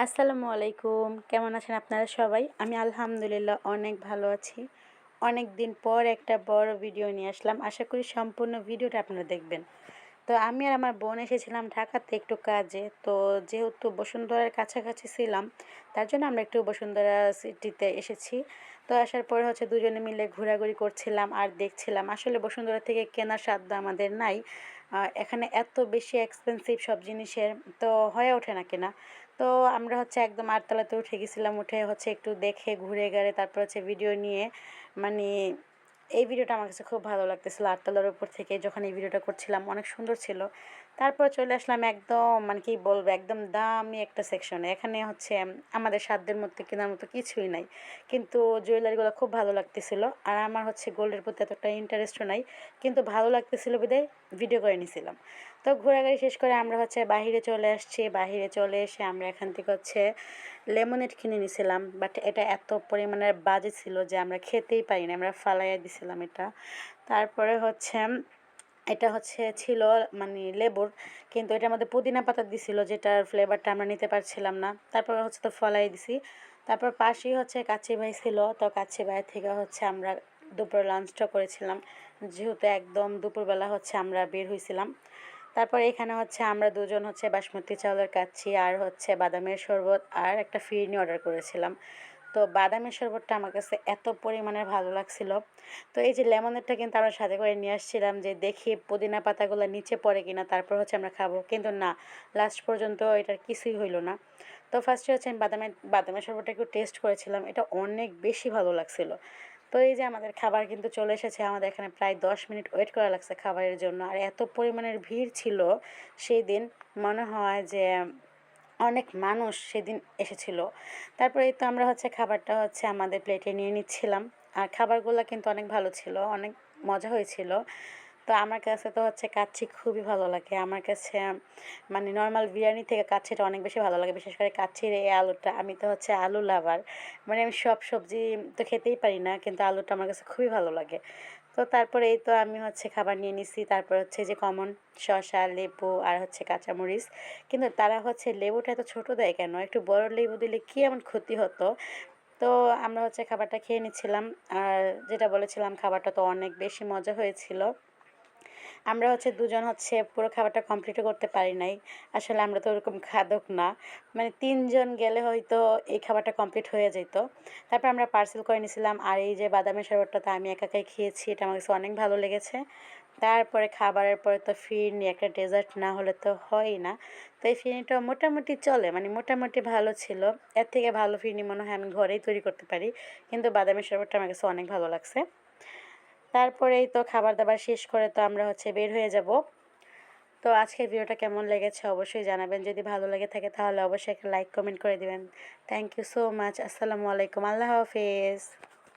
আসসালামু আলাইকুম, কেমন আছেন আপনারা সবাই? আমি আলহামদুলিল্লাহ অনেক ভালো আছি। অনেক দিন পর একটা বড় ভিডিও নিয়ে আসলাম। আশা করি সম্পূর্ণ ভিডিওটা আপনারা দেখবেন। তো আমি আর আমার বোন এসেছিলাম ঢাকাতে একটু কাজে। তো যেহেতু বসুন্ধরার কাছাকাছি ছিলাম, তার জন্য আমরা একটু বসুন্ধরা সিটিতে এসেছি। তো আসার পরে দুজনে মিলে ঘোরাঘুরি করছিলাম আর দেখছিলাম। আসলে বসুন্ধরা থেকে কেনার সাধ্য আমাদের নাই। এখানে এত বেশি এক্সপেন্সিভ সব জিনিসের, তো হয়ে ওঠে না কেনা। তো আমরা একদম ৮ তলাতে উঠে গেছিলাম। উঠে একটু দেখে ঘুরে গেড়ে তারপর ভিডিও নিয়ে, মানে এই ভিডিওটা আমার কাছে খুব ভালো লাগতেছিল। ৮ তলার উপর থেকে যখন এই ভিডিওটা করছিলাম অনেক সুন্দর ছিল। তারপর চলে আসলাম একদম, মানে কি বলবো, একদম দামি একটা সেকশনে। এখানে আমাদের সাধ্যের মধ্যে কেনার মতো কিছুই নাই, কিন্তু জুয়েলারিগুলো খুব ভালো লাগতেছিল। আর আমার গোল্ডের প্রতি এতটা ইন্টারেস্টও নাই, কিন্তু ভালো লাগতেছিল বিধায় ভিডিও করে নিয়েছিলাম। তো ঘোরাঘুরি শেষ করে আমরা বাহিরে চলে আসছি। বাহিরে চলে এসে আমরা এখান থেকে লেমনেড কিনে নিয়েছিলাম, বাট এটা এত পরিমাণের বাজে ছিল যে আমরা খেতেই পারি না, আমরা ফালাইয়া দিছিলাম এটা। তারপরে এটা ছিল মানে লেবুর, কিন্তু এটার মধ্যে পুদিনা পাতা দিছিল, যেটার ফ্লেভারটা আমরা নিতে পারছিলাম না। তারপরে তো ফলাই দিছি। তারপর পাশেই কাচ্চি ভাই ছিল। তো কাচ্চি ভাই থেকে আমরা দুপুর লাঞ্চটা করেছিলাম, যেহেতু একদম দুপুরবেলা আমরা বের হয়েছিলাম। তারপর এখানে আমরা দুজন বাসমতি চাউলের কাচ্চি আর বাদামের শরবত আর একটা ফিরনি অর্ডার করেছিলাম। তো বাদামের শরবতটা আমার কাছে এত পরিমাণে ভালো লাগছিল। তো এই যে লেমনেরটা কিন্তু আমরা সাথে করে নিয়ে আসছিলাম, যে দেখি পুদিনা পাতাগুলো নিচে পড়ে কিনা, তারপর আমরা খাবো, কিন্তু না, লাস্ট পর্যন্ত এটার কিছুই হইলো না। তো ফার্স্টে আমি বাদামের শরবতটা একটু টেস্ট করেছিলাম, এটা অনেক বেশি ভালো লাগছিল। তো এই যে আমাদের খাবার কিন্তু চলে এসেছে। আমাদের এখানে প্রায় 10 মিনিট ওয়েট করা লাগছে খাবারের জন্য, আর এত পরিমাণের ভিড় ছিল সেই দিন, মনে হয় যে অনেক মানুষ সেদিন এসেছিল। তারপরে এই তো আমরা খাবারটা আমাদের প্লেটে নিয়ে নিচ্ছিলাম। আর খাবারগুলো কিন্তু অনেক ভালো ছিল, অনেক মজা হয়েছিল। তো আমার কাছে তো কাচ্চি খুবই ভালো লাগে। আমার কাছে মানে নর্মাল বিরিয়ানি থেকে কাচ্চিটা অনেক বেশি ভালো লাগে, বিশেষ করে কাচ্চির এই আলুটা। আমি তো আলু লাভার, মানে আমি সব সবজি তো খেতেই পারি না, কিন্তু আলুটা আমার কাছে খুবই ভালো লাগে। তো তারপরে এই তো আমি খাবার নিয়ে নিছি। তারপর যে কমন শসা, লেবু আর কাঁচামরিচ। কিন্তু তারা লেবুটা এত ছোটো দেয় কেন? একটু বড় লেবু দিলে কী এমন ক্ষতি হতো? তো আমরা খাবারটা খেয়ে নিচ্ছিলাম। আর যেটা বলেছিলাম, খাবারটা তো অনেক বেশি মজা হয়েছিল। আমরা দুজন পুরো খাবারটা কমপ্লিটও করতে পারি নাই। আসলে আমরা তো ওরকম খাদক না। মানে ৩ জন গেলে হয়তো এই খাবারটা কমপ্লিট হয়ে যেত। তারপর আমরা পার্সেল করে নিয়েছিলাম। আর এই যে বাদামের শরবতটা তো আমি একাই খেয়েছি। এটা আমার কাছে অনেক ভালো লেগেছে। তারপরে খাবারের পরে তো ফিরনি, একটা ডেজার্ট না হলে তো হয়ই না। তো এই ফিরনিটা মোটামুটি চলে, মানে মোটামুটি ভালো ছিল। এর থেকে ভালো ফিরনি মনে হয় আমি ঘরেই তৈরি করতে পারি। কিন্তু বাদামের শরবতটা আমার কাছে অনেক ভালো লাগছে। তারপরেই তো খাবার-দাবার শেষ করে তো আমরা বের হয়ে যাব। তো আজকের ভিডিওটা কেমন লেগেছে অবশ্যই জানাবেন। যদি ভালো লেগে থাকে তাহলে অবশ্যই একটা লাইক, কমেন্ট করে দিবেন। Thank you so much. আসসালামু আলাইকুম। আল্লাহ হাফেজ।